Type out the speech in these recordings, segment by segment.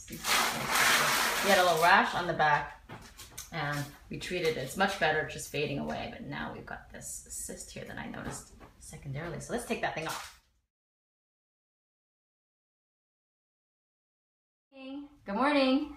He had a little rash on the back, and we treated it. It's much better, just fading away. But now we've got this cyst here that I noticed secondarily. So let's take that thing off. Good morning.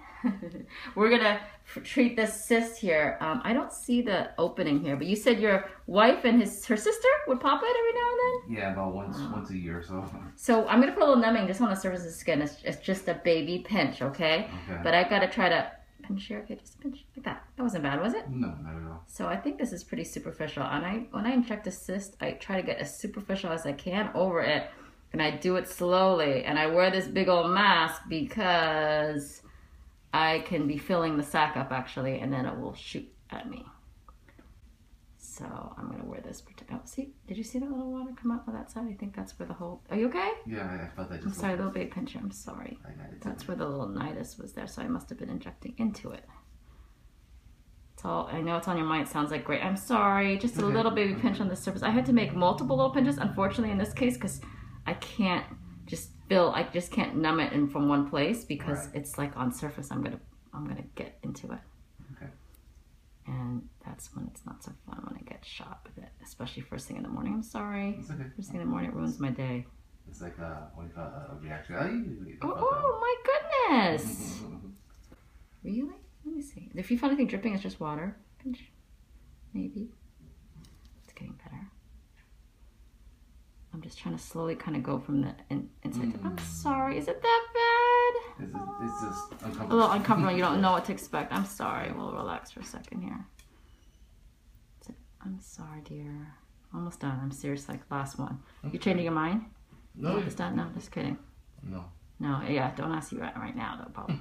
We're gonna treat this cyst here. I don't see the opening here, but you said your wife and her sister would pop it every now and then? Yeah, about once a year or so. So I'm gonna put a little numbing just on the surface of the skin. It's just a baby pinch, okay? Okay. But I gotta try to pinch here. Okay, just a pinch like that. That wasn't bad, was it? No, not at all. So I think this is pretty superficial. And when I inject a cyst, I try to get as superficial as I can over it. And I do it slowly, and I wear this big old mask because I can be filling the sac up actually, and then it will shoot at me. So I'm gonna wear this. Oh, see, did you see that little water come out of that side? I think that's where the whole. Are you okay? Yeah, I felt that. I'm sorry, little baby pincher. I'm sorry. That's where the little nidus was there, so I must have been injecting into it. It's all. I know it's on your mind. It sounds like great. I'm sorry. Just a little baby pinch on the surface. I had to make multiple little pinches, unfortunately, in this case, because I can't just can't numb it in from one place because it's like on surface. I'm gonna get into it. Okay. And that's when it's not so fun when I get shot with it, especially first thing in the morning. I'm sorry. It's okay. First thing in the morning, it ruins my day. It's like what do you call a reaction? Oh my goodness! Really? Let me see. If you find anything dripping, it's just water. Pinch. Maybe. It's getting better. I'm just trying to slowly kind of go from the inside. I'm sorry. Is it that bad? It's just uncomfortable. A little uncomfortable. You don't know what to expect. I'm sorry. We'll relax for a second here. I'm sorry, dear. Almost done. I'm serious. Like last one. Okay. You changing your mind? No. It's done? No, just kidding. No. No. Yeah. Don't ask you right now, though. Probably.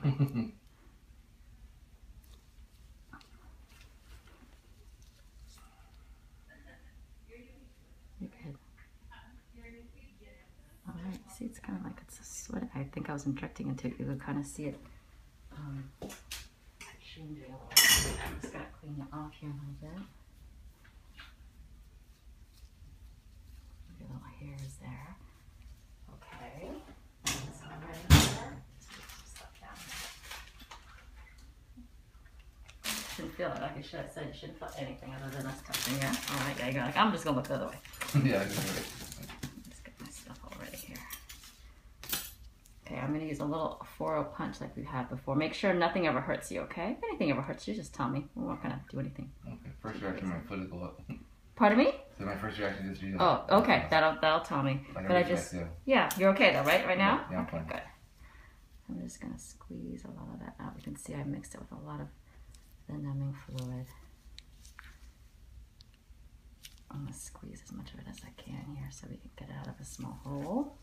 You're good. All right, see, it's kind of like it's a sweat. I think I was injecting into it. You could kind of see it. I'm just gonna clean it off here a little bit. Your little hairs there. Okay. That's all right there. Just put some stuff down here. Shouldn't feel it. Like I should have said, you shouldn't feel anything other than us touching. Yeah. All right. Yeah. You go. Like I'm just gonna look the other way. Yeah. Okay, I'm going to use a little 4-0 punch like we've had before. Make sure nothing ever hurts you, okay? If anything ever hurts you, just tell me. We're not going to do anything. Okay, first reaction, my foot will go up. Pardon me? So my first reaction is usually... Oh, okay, that'll tell me. Like but I just... Yeah, you're okay though, right now? Yeah, I'm okay, fine. good. I'm just going to squeeze a lot of that out. You can see I mixed it with a lot of the numbing fluid. I'm going to squeeze as much of it as I can here so we can get it out of a small hole.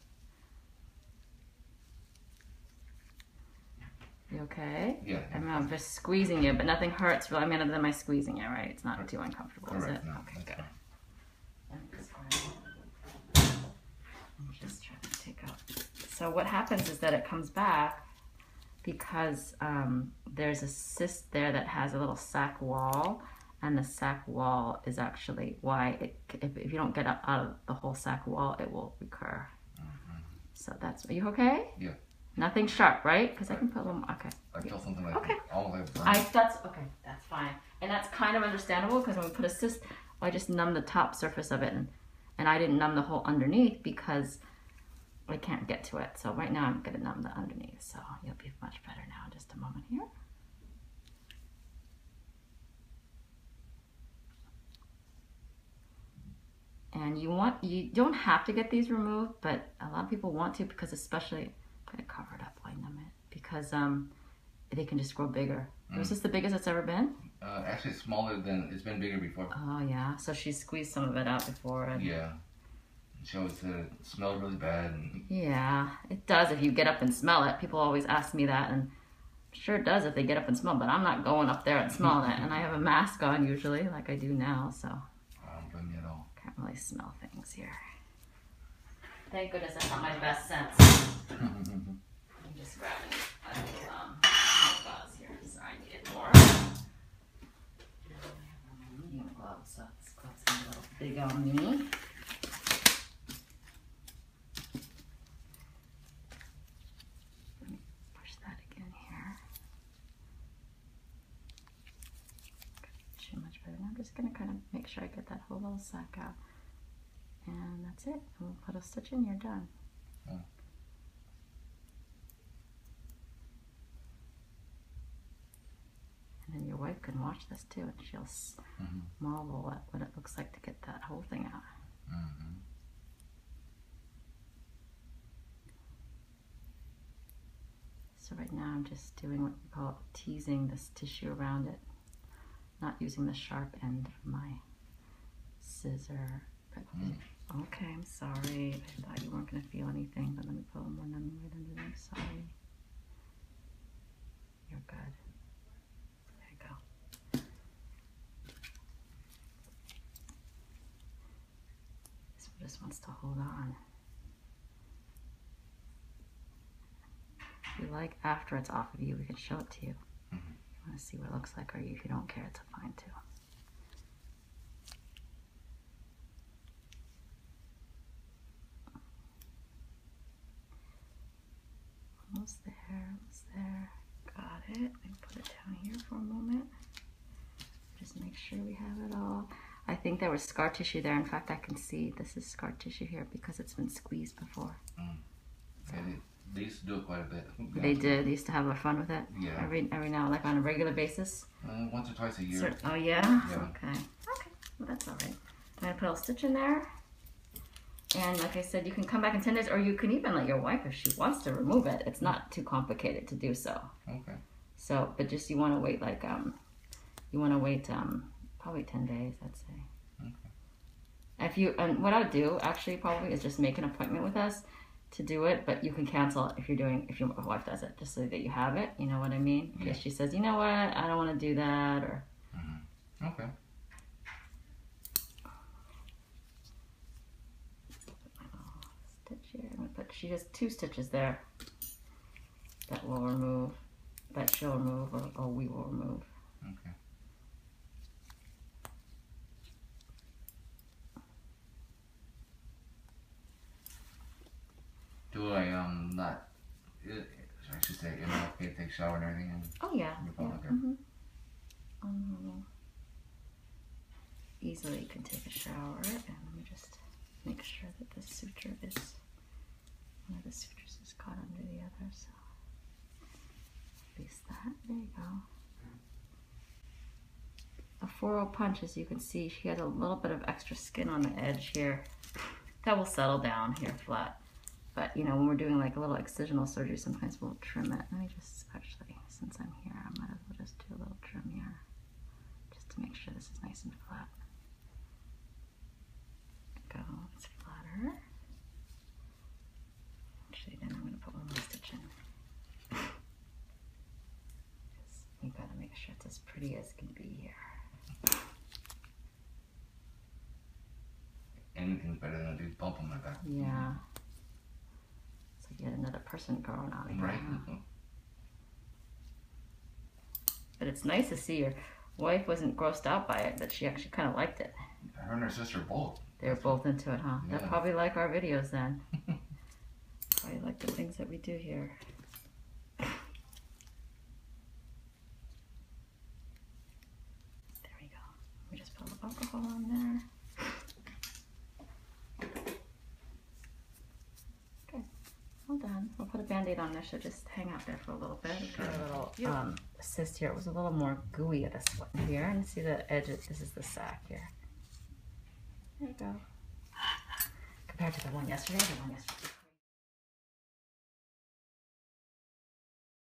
You okay? Yeah. I'm just squeezing you, but nothing hurts. Really. I mean, other than my squeezing you, right? It's not too uncomfortable, Correct. is it? No, okay, good. I'm just trying to take out. So what happens is that it comes back because there's a cyst there that has a little sac wall, and the sac wall is actually why if you don't get up out of the whole sac wall, it will recur. So that's. Are you okay? Yeah. Nothing sharp, right? Because I can put a little more. Okay. I feel something like okay. Almost like That's okay. That's fine, and that's kind of understandable because when we put a cyst, I just numb the top surface of it, and I didn't numb the whole underneath because I can't get to it. So right now I'm gonna numb the underneath. So you'll be much better now in just a moment here. And you don't have to get these removed, but a lot of people want to because especially. I'm gonna cover it up while I numb it because they can just grow bigger. Was this the biggest it's ever been? Actually smaller than, it's been bigger before. Oh yeah, so she squeezed some of it out before. And... Yeah. She always said it smelled really bad. And... Yeah, it does if you get up and smell it. People always ask me that, and sure it does if they get up and smell, but I'm not going up there and smelling it. And I have a mask on usually, like I do now, so. I don't blame you at all. Can't really smell things here. Thank goodness that's not my best sense. I'm just grabbing a little gauze here. Sorry, I needed more. I have my medium gloves, so this glove's a little big on me. Let me push that again just gonna kind of make sure I get that whole little sac out. And that's it. And we'll put a stitch in, you're done. Oh. And then your wife can watch this too, and she'll marvel at what it looks like to get that whole thing out. So right now I'm just doing what we call teasing this tissue around it, not using the sharp end of my scissor. But okay, I'm sorry. I thought you weren't going to feel anything, but let me put one right under there. I'm sorry. You're good. There you go. This one just wants to hold on. If you like, after it's off of you, we can show it to you. If you want to see what it looks like, or if you don't care, it's fine too. Almost there, almost there. Got it. Let me put it down here for a moment. Just make sure we have it all. I think there was scar tissue there. In fact, I can see this is scar tissue here because it's been squeezed before. So. They used to do it quite a bit. They did. They used to have a lot of fun with it. Yeah. Every now, like on a regular basis. Once or twice a year. Oh yeah. Okay. Okay. Well, that's all right. I'm gonna put a stitch in there. And like I said, you can come back in 10 days, or you can even let your wife, if she wants to, remove it. It's not too complicated to do so. Okay. So, but just you want to wait like probably 10 days, I'd say. Okay. If you, and what I'd do actually probably is just make an appointment with us to do it, but you can cancel if your wife does it, just so that you have it. You know what I mean? In case she says, you know what, I don't want to do that, or. Okay. Stitch here. I'm gonna put. She has 2 stitches there. That will remove. That she'll remove, or we will remove. Okay. Do I not? I should say, am I okay to take a shower and everything? Oh yeah. Okay. Easily you can take a shower, and let me just make sure that the suture is, one of the sutures is caught under the other, so release that. There you go. A 4-0 punch, as you can see, she has a little bit of extra skin on the edge here. That will settle down here flat. But you know, when we're doing like a little excisional surgery, sometimes we'll trim it. Let me just, actually, since I'm here, I might as well just do a little trim here, just to make sure this is nice and flat. Go, it's flatter. Actually, then I'm going to put one more stitch in. You got to make sure it's as pretty as can be here. Anything's better than a big bump on my back. Yeah. It's like yet another person growing out of here. Right. But it's nice to see your wife wasn't grossed out by it, that she actually kind of liked it. Her and her sister both. They were both into it, huh? Yeah. They'll probably like our videos then. Probably like the things that we do here. There we go. Let me just put a little alcohol on there. Okay, all done. We'll put a Band-Aid on there, so just hang out there for a little bit. Sure. Got a little cyst here. It was a little more gooey at this one here. And see the edge, this is the sac here. There you go. Compared to the one yesterday,